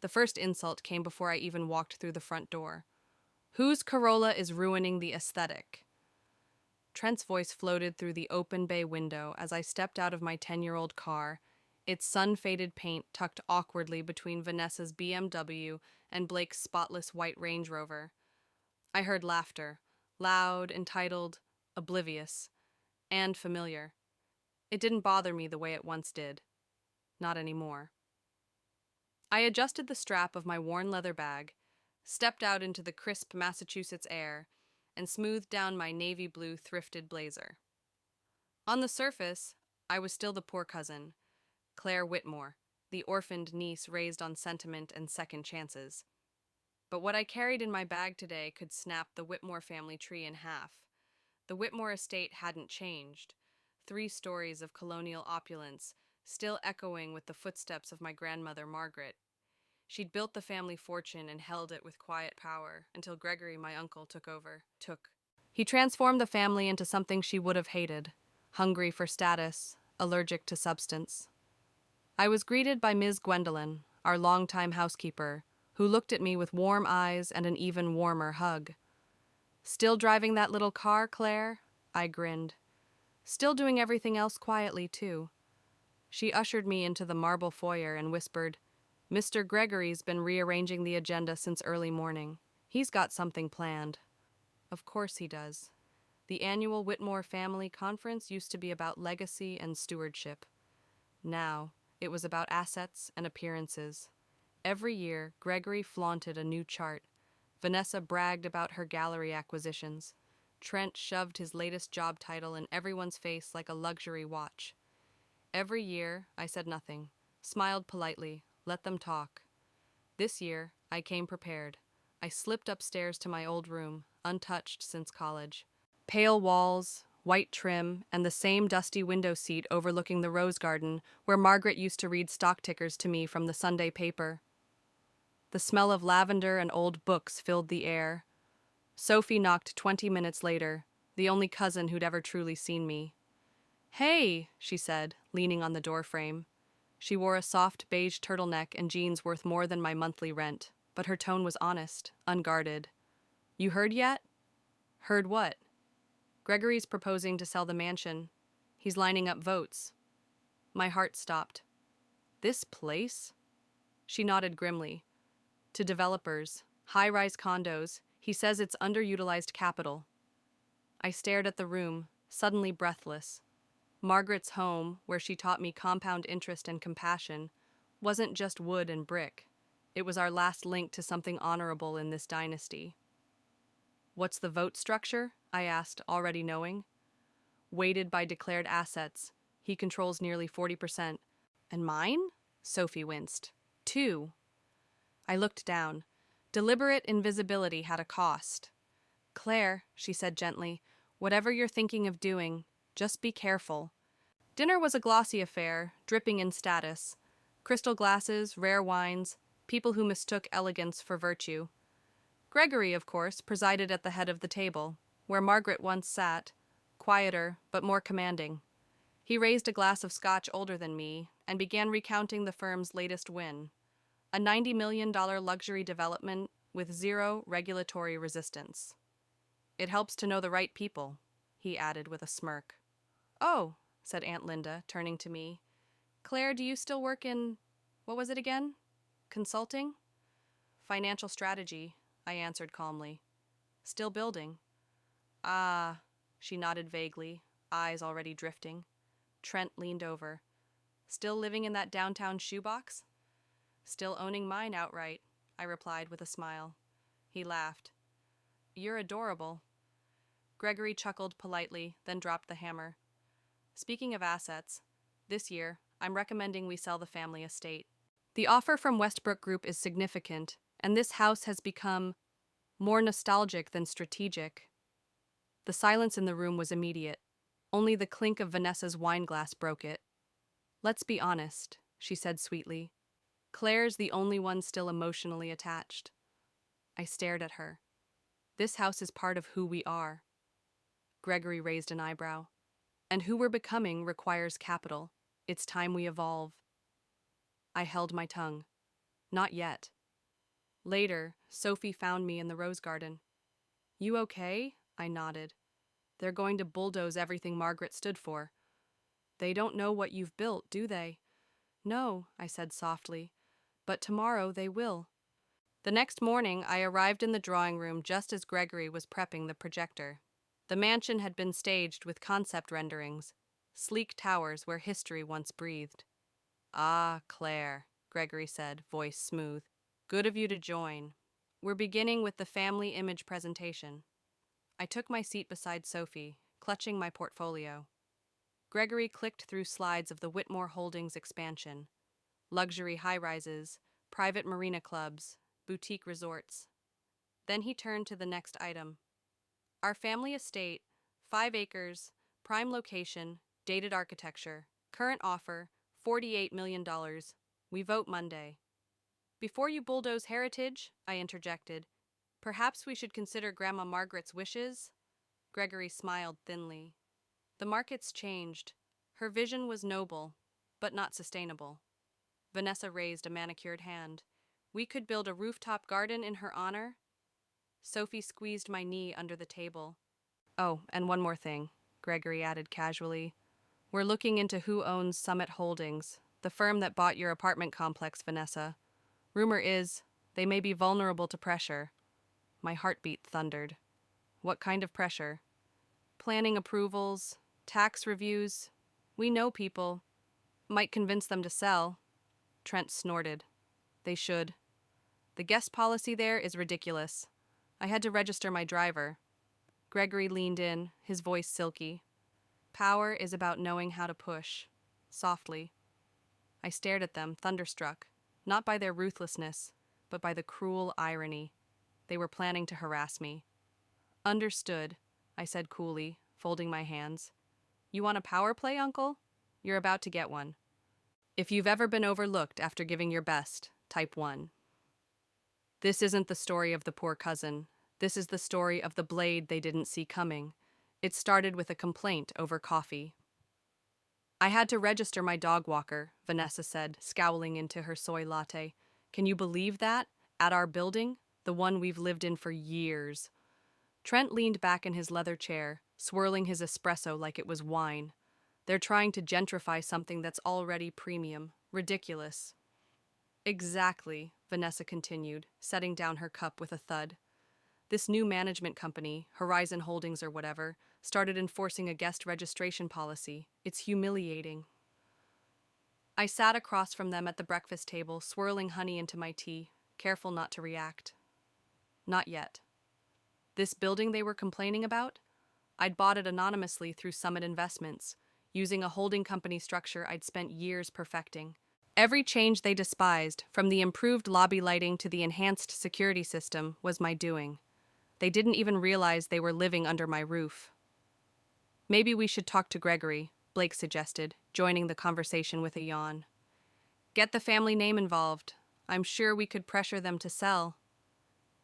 The first insult came before I even walked through the front door. Whose Corolla is ruining the aesthetic? Trent's voice floated through the open bay window as I stepped out of my 10-year-old car, its sun-faded paint tucked awkwardly between Vanessa's BMW and Blake's spotless white Range Rover. I heard laughter, loud, entitled, oblivious, and familiar. It didn't bother me the way it once did. Not anymore. I adjusted the strap of my worn leather bag, stepped out into the crisp Massachusetts air, and smoothed down my navy blue thrifted blazer. On the surface, I was still the poor cousin, Claire Whitmore, the orphaned niece raised on sentiment and second chances. But what I carried in my bag today could snap the Whitmore family tree in half. The Whitmore estate hadn't changed. 3 stories of colonial opulence, still echoing with the footsteps of my grandmother Margaret. She'd built the family fortune and held it with quiet power until Gregory, my uncle, took over. He transformed the family into something she would have hated, hungry for status, allergic to substance. I was greeted by Ms. Gwendolen, our longtime housekeeper, who looked at me with warm eyes and an even warmer hug. Still driving that little car, Claire? I grinned. Still doing everything else quietly, too. She ushered me into the marble foyer and whispered, Mr. Gregory's been rearranging the agenda since early morning. He's got something planned. Of course he does. The annual Whitmore Family Conference used to be about legacy and stewardship. Now, it was about assets and appearances. Every year, Gregory flaunted a new chart. Vanessa bragged about her gallery acquisitions. Trent shoved his latest job title in everyone's face like a luxury watch. Every year, I said nothing, smiled politely, let them talk. This year, I came prepared. I slipped upstairs to my old room, untouched since college. Pale walls, white trim, and the same dusty window seat overlooking the rose garden where Margaret used to read stock tickers to me from the Sunday paper. The smell of lavender and old books filled the air. Sophie knocked 20 minutes later, the only cousin who'd ever truly seen me. Hey, she said, leaning on the doorframe. She wore a soft beige turtleneck and jeans worth more than my monthly rent, but her tone was honest, unguarded. You heard yet? Heard what? Gregory's proposing to sell the mansion. He's lining up votes. My heart stopped. This place? She nodded grimly. To developers, high-rise condos, he says it's underutilized capital. I stared at the room, suddenly breathless. Margaret's home, where she taught me compound interest and compassion, wasn't just wood and brick. It was our last link to something honorable in this dynasty. What's the vote structure? I asked, already knowing. Weighted by declared assets, he controls nearly 40%. And mine? Sophie winced. 2. I looked down. Deliberate invisibility had a cost. Claire, she said gently, whatever you're thinking of doing, just be careful. Dinner was a glossy affair, dripping in status. Crystal glasses, rare wines, people who mistook elegance for virtue. Gregory, of course, presided at the head of the table, where Margaret once sat, quieter but more commanding. He raised a glass of scotch older than me and began recounting the firm's latest win, a $90 million luxury development with zero regulatory resistance. It helps to know the right people, he added with a smirk. Oh, said Aunt Linda, turning to me. Claire, do you still work in, what was it again? Consulting? Financial strategy, I answered calmly. Still building. Ah, she nodded vaguely, eyes already drifting. Trent leaned over. Still living in that downtown shoebox? Still owning mine outright, I replied with a smile. He laughed. You're adorable. Gregory chuckled politely, then dropped the hammer. Speaking of assets, this year, I'm recommending we sell the family estate. The offer from Westbrook Group is significant, and this house has become more nostalgic than strategic. The silence in the room was immediate. Only the clink of Vanessa's wineglass broke it. Let's be honest, she said sweetly. Claire's the only one still emotionally attached. I stared at her. This house is part of who we are. Gregory raised an eyebrow. And who we're becoming requires capital. It's time we evolve. I held my tongue. Not yet. Later, Sophie found me in the rose garden. You okay? I nodded. They're going to bulldoze everything Margaret stood for. They don't know what you've built, do they? No, I said softly, but tomorrow they will. The next morning, I arrived in the drawing room just as Gregory was prepping the projector. The mansion had been staged with concept renderings, sleek towers where history once breathed. Ah, Claire, Gregory said, voice smooth. Good of you to join. We're beginning with the family image presentation. I took my seat beside Sophie, clutching my portfolio. Gregory clicked through slides of the Whitmore Holdings expansion. Luxury high-rises, private marina clubs, boutique resorts. Then he turned to the next item. Our family estate, 5 acres, prime location, dated architecture, current offer, $48 million. We vote Monday. Before you bulldoze heritage, I interjected, perhaps we should consider Grandma Margaret's wishes? Gregory smiled thinly. The market's changed. Her vision was noble, but not sustainable. Vanessa raised a manicured hand. We could build a rooftop garden in her honor? Sophie squeezed my knee under the table. Oh, and one more thing, Gregory added casually. We're looking into who owns Summit Holdings, the firm that bought your apartment complex, Vanessa. Rumor is, they may be vulnerable to pressure. My heartbeat thundered. What kind of pressure? Planning approvals, tax reviews. We know people. Might convince them to sell. Trent snorted. They should. The guest policy there is ridiculous. I had to register my driver. Gregory leaned in, his voice silky. Power is about knowing how to push. Softly. I stared at them, thunderstruck, not by their ruthlessness, but by the cruel irony. They were planning to harass me. Understood, I said coolly, folding my hands. You want a power play, Uncle? You're about to get one. If you've ever been overlooked after giving your best, type 1. This isn't the story of the poor cousin. This is the story of the blade they didn't see coming. It started with a complaint over coffee. I had to register my dog walker, Vanessa said, scowling into her soy latte. Can you believe that? At our building? The one we've lived in for years. Trent leaned back in his leather chair, swirling his espresso like it was wine. They're trying to gentrify something that's already premium. Ridiculous. Exactly, Vanessa continued, setting down her cup with a thud. This new management company, Horizon Holdings or whatever, started enforcing a guest registration policy. It's humiliating. I sat across from them at the breakfast table, swirling honey into my tea, careful not to react. Not yet. This building they were complaining about? I'd bought it anonymously through Summit Investments, using a holding company structure I'd spent years perfecting. Every change they despised, from the improved lobby lighting to the enhanced security system, was my doing. They didn't even realize they were living under my roof. Maybe we should talk to Gregory, Blake suggested, joining the conversation with a yawn. Get the family name involved. I'm sure we could pressure them to sell.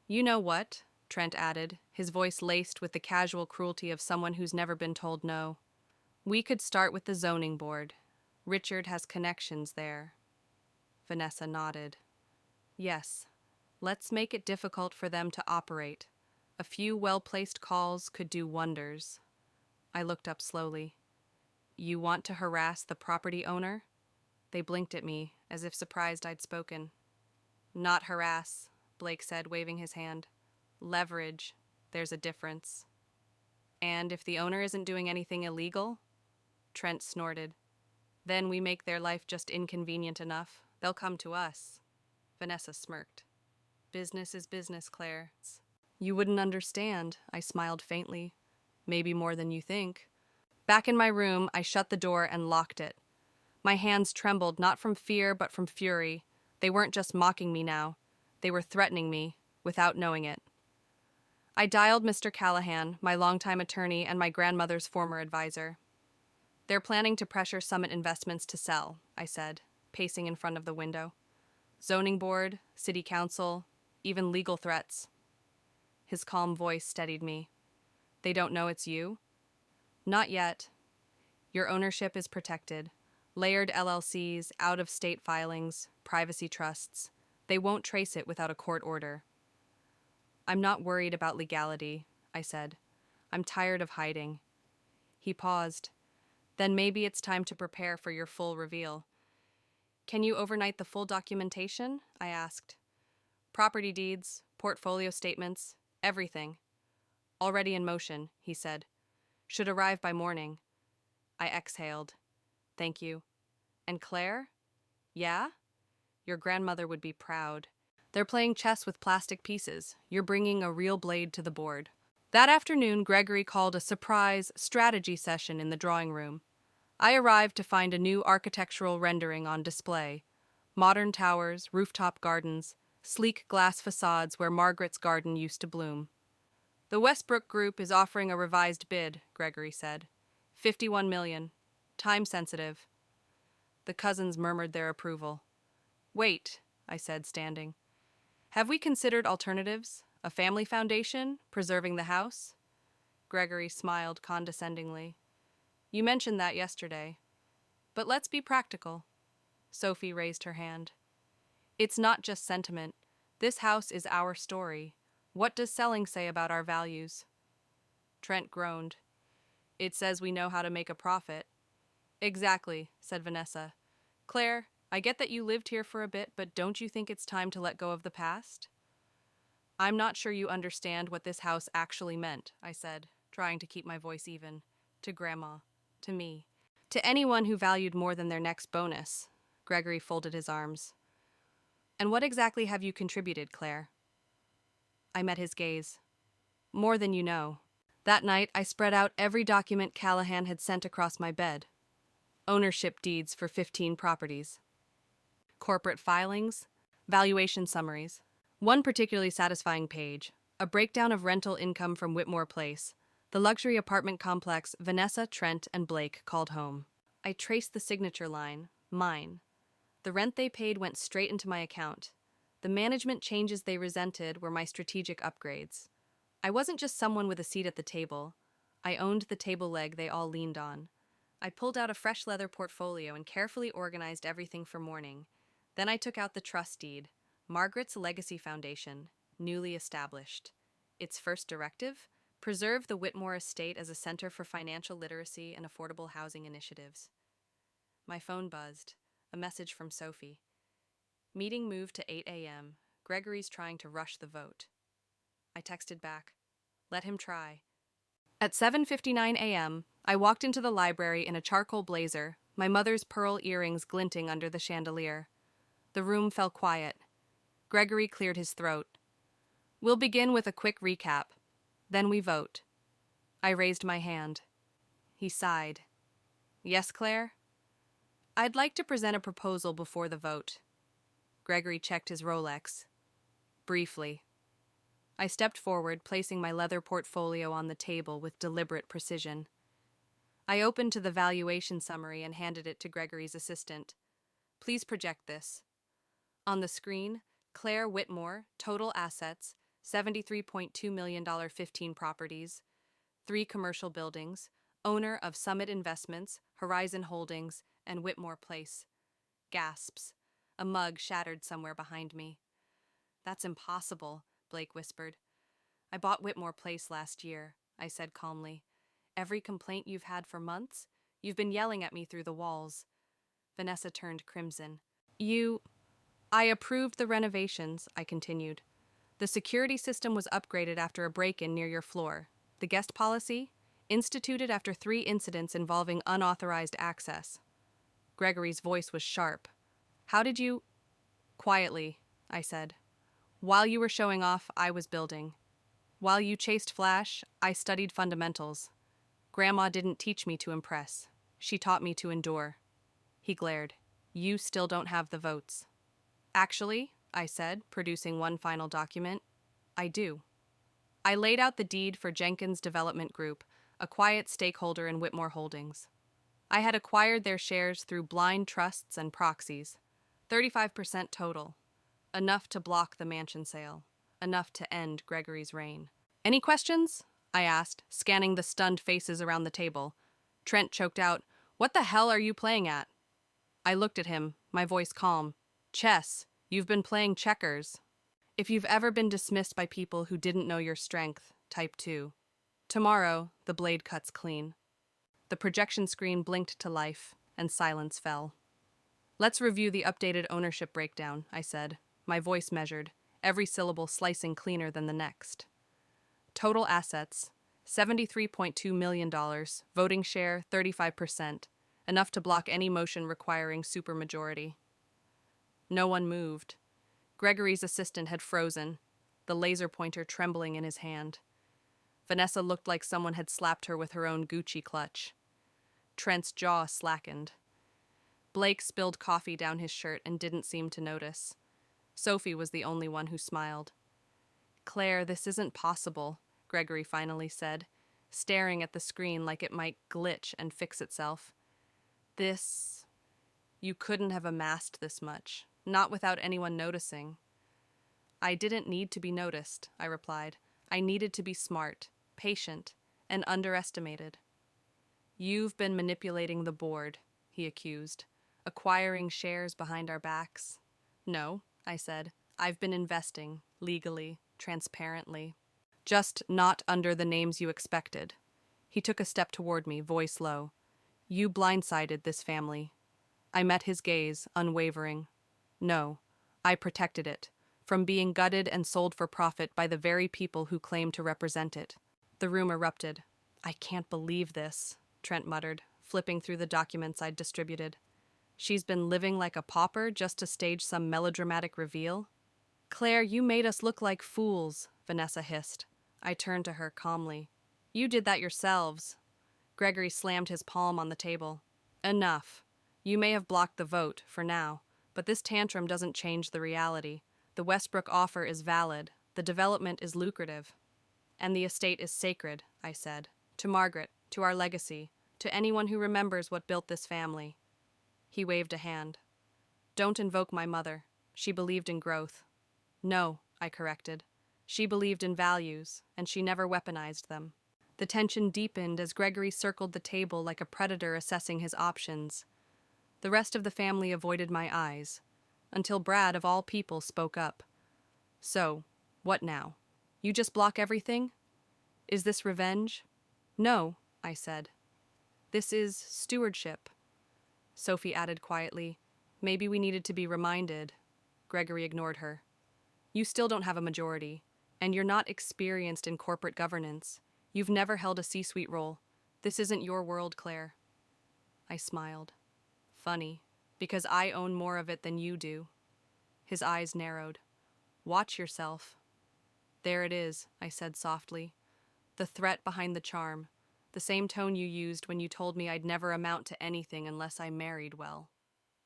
You know what? Trent added, his voice laced with the casual cruelty of someone who's never been told no. We could start with the zoning board. Richard has connections there. Vanessa nodded. Yes, let's make it difficult for them to operate. A few well-placed calls could do wonders. I looked up slowly. You want to harass the property owner? They blinked at me, as if surprised I'd spoken. Not harass, Blake said, waving his hand. Leverage. There's a difference. And if the owner isn't doing anything illegal? Trent snorted. Then we make their life just inconvenient enough. They'll come to us. Vanessa smirked. Business is business, Claire. You wouldn't understand, I smiled faintly. Maybe more than you think. Back in my room, I shut the door and locked it. My hands trembled, not from fear, but from fury. They weren't just mocking me now. They were threatening me, without knowing it. I dialed Mr. Callahan, my longtime attorney and my grandmother's former advisor. They're planning to pressure Summit Investments to sell, I said, pacing in front of the window. Zoning board, city council, even legal threats. His calm voice steadied me. They don't know it's you? Not yet. Your ownership is protected. Layered LLCs, out-of-state filings, privacy trusts. They won't trace it without a court order. I'm not worried about legality, I said. I'm tired of hiding. He paused. Then maybe it's time to prepare for your full reveal. Can you overnight the full documentation? I asked. Property deeds, portfolio statements, everything. Already in motion, he said. Should arrive by morning. I exhaled. Thank you. And Claire? Yeah? Your grandmother would be proud. They're playing chess with plastic pieces. You're bringing a real blade to the board. That afternoon, Gregory called a surprise strategy session in the drawing room. I arrived to find a new architectural rendering on display. Modern towers, rooftop gardens, sleek glass facades where Margaret's garden used to bloom. The Westbrook Group is offering a revised bid, Gregory said. 51 million. Time sensitive. The cousins murmured their approval. Wait, I said, standing. Have we considered alternatives? A family foundation? Preserving the house? Gregory smiled condescendingly. You mentioned that yesterday. But let's be practical. Sophie raised her hand. It's not just sentiment. This house is our story. What does selling say about our values? Trent groaned. It says we know how to make a profit. Exactly, said Vanessa. Claire, I get that you lived here for a bit, but don't you think it's time to let go of the past? I'm not sure you understand what this house actually meant, I said, trying to keep my voice even. To Grandma. To me. To anyone who valued more than their next bonus. Gregory folded his arms. And what exactly have you contributed, Claire? I met his gaze. More than you know. That night, I spread out every document Callahan had sent across my bed. Ownership deeds for 15 properties. Corporate filings, valuation summaries. One particularly satisfying page, a breakdown of rental income from Whitmore Place, the luxury apartment complex Vanessa, Trent, and Blake called home. I traced the signature line, mine. The rent they paid went straight into my account. The management changes they resented were my strategic upgrades. I wasn't just someone with a seat at the table. I owned the table leg they all leaned on. I pulled out a fresh leather portfolio and carefully organized everything for morning. Then I took out the trust deed, Margaret's Legacy Foundation, newly established. Its first directive? Preserve the Whitmore estate as a center for financial literacy and affordable housing initiatives. My phone buzzed. A message from Sophie. Meeting moved to 8 a.m. Gregory's trying to rush the vote. I texted back. Let him try. At 7:59 a.m., I walked into the library in a charcoal blazer, my mother's pearl earrings glinting under the chandelier. The room fell quiet. Gregory cleared his throat. We'll begin with a quick recap. Then we vote. I raised my hand. He sighed. Yes, Claire? I'd like to present a proposal before the vote. Gregory checked his Rolex. Briefly. I stepped forward, placing my leather portfolio on the table with deliberate precision. I opened to the valuation summary and handed it to Gregory's assistant. Please project this. On the screen, Claire Whitmore, total assets, $73.2 million, 15 properties, 3 commercial buildings, owner of Summit Investments, Horizon Holdings, and Whitmore Place. Gasps. A mug shattered somewhere behind me. That's impossible, Blake whispered. I bought Whitmore Place last year, I said calmly. Every complaint you've had for months, you've been yelling at me through the walls. Vanessa turned crimson. I approved the renovations, I continued. The security system was upgraded after a break-in near your floor. The guest policy? Instituted after 3 incidents involving unauthorized access. Gregory's voice was sharp. How did you... Quietly, I said. While you were showing off, I was building. While you chased Flash, I studied fundamentals. Grandma didn't teach me to impress. She taught me to endure. He glared. You still don't have the votes. Actually, I said, producing one final document, I do. I laid out the deed for Jenkins Development Group, a quiet stakeholder in Whitmore Holdings. I had acquired their shares through blind trusts and proxies. 35% total. Enough to block the mansion sale. Enough to end Gregory's reign. Any questions? I asked, scanning the stunned faces around the table. Trent choked out, What the hell are you playing at? I looked at him, my voice calm. Chess. You've been playing checkers. If you've ever been dismissed by people who didn't know your strength, type 2. Tomorrow, the blade cuts clean. The projection screen blinked to life, and silence fell. Let's review the updated ownership breakdown, I said, my voice measured, every syllable slicing cleaner than the next. Total assets, $73.2 million, voting share 35%, enough to block any motion requiring supermajority. No one moved. Gregory's assistant had frozen, the laser pointer trembling in his hand. Vanessa looked like someone had slapped her with her own Gucci clutch. Trent's jaw slackened. Blake spilled coffee down his shirt and didn't seem to notice. Sophie was the only one who smiled. "Claire, this isn't possible," Gregory finally said, staring at the screen like it might glitch and fix itself. You couldn't have amassed this much, not without anyone noticing." "I didn't need to be noticed," I replied. "I needed to be smart, patient, and underestimated." "You've been manipulating the board," he accused, "acquiring shares behind our backs." "No," I said. "I've been investing, legally, transparently. Just not under the names you expected." He took a step toward me, voice low. "You blindsided this family." I met his gaze, unwavering. "No, I protected it, from being gutted and sold for profit by the very people who claim to represent it." The room erupted. "I can't believe this," Trent muttered, flipping through the documents I'd distributed. "She's been living like a pauper just to stage some melodramatic reveal?" "Claire, you made us look like fools," Vanessa hissed. I turned to her calmly. "You did that yourselves." Gregory slammed his palm on the table. "Enough. You may have blocked the vote, for now, but this tantrum doesn't change the reality. The Westbrook offer is valid, the development is lucrative. And the estate is sacred," I said. "To Margaret, to our legacy, to anyone who remembers what built this family." He waved a hand. "Don't invoke my mother. She believed in growth." "No," I corrected. "She believed in values, and she never weaponized them." The tension deepened as Gregory circled the table like a predator assessing his options. The rest of the family avoided my eyes, until Brad, of all people, spoke up. "So, what now? You just block everything? Is this revenge?" "No," I said. "This is stewardship." Sophie added quietly, "Maybe we needed to be reminded." Gregory ignored her. "You still don't have a majority, and you're not experienced in corporate governance. You've never held a C-suite role. This isn't your world, Claire." I smiled. "Funny, because I own more of it than you do." His eyes narrowed. "Watch yourself." "There it is," I said softly. "The threat behind the charm. The same tone you used when you told me I'd never amount to anything unless I married well."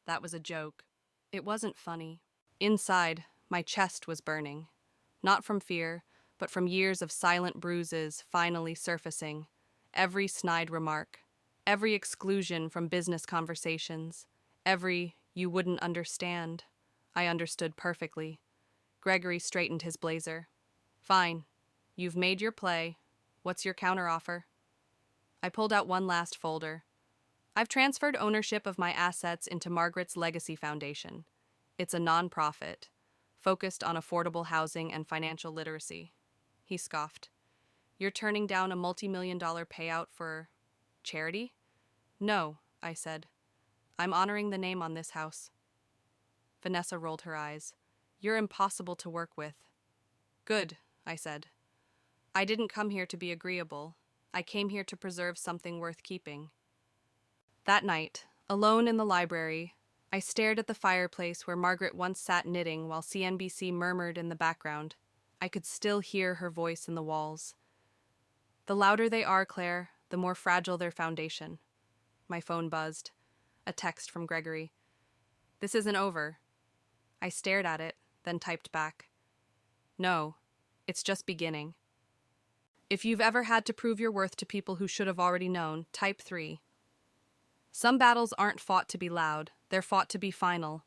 That was a joke. It wasn't funny. Inside, my chest was burning. Not from fear, but from years of silent bruises finally surfacing. Every snide remark, every exclusion from business conversations, every "you wouldn't understand." I understood perfectly. Gregory straightened his blazer. "Fine. You've made your play. What's your counteroffer?" I pulled out one last folder. "I've transferred ownership of my assets into Margaret's Legacy Foundation. It's a nonprofit, focused on affordable housing and financial literacy." He scoffed. "You're turning down a multi-million-dollar payout for charity?" "No," I said. "I'm honoring the name on this house." Vanessa rolled her eyes. "You're impossible to work with." "Good," I said. "I didn't come here to be agreeable. I came here to preserve something worth keeping." That night, alone in the library, I stared at the fireplace where Margaret once sat knitting while CNBC murmured in the background. I could still hear her voice in the walls. "The louder they are, Claire, the more fragile their foundation." My phone buzzed. A text from Gregory. "This isn't over." I stared at it, then typed back. "No, it's just beginning." If you've ever had to prove your worth to people who should have already known, type 3. Some battles aren't fought to be loud, they're fought to be final.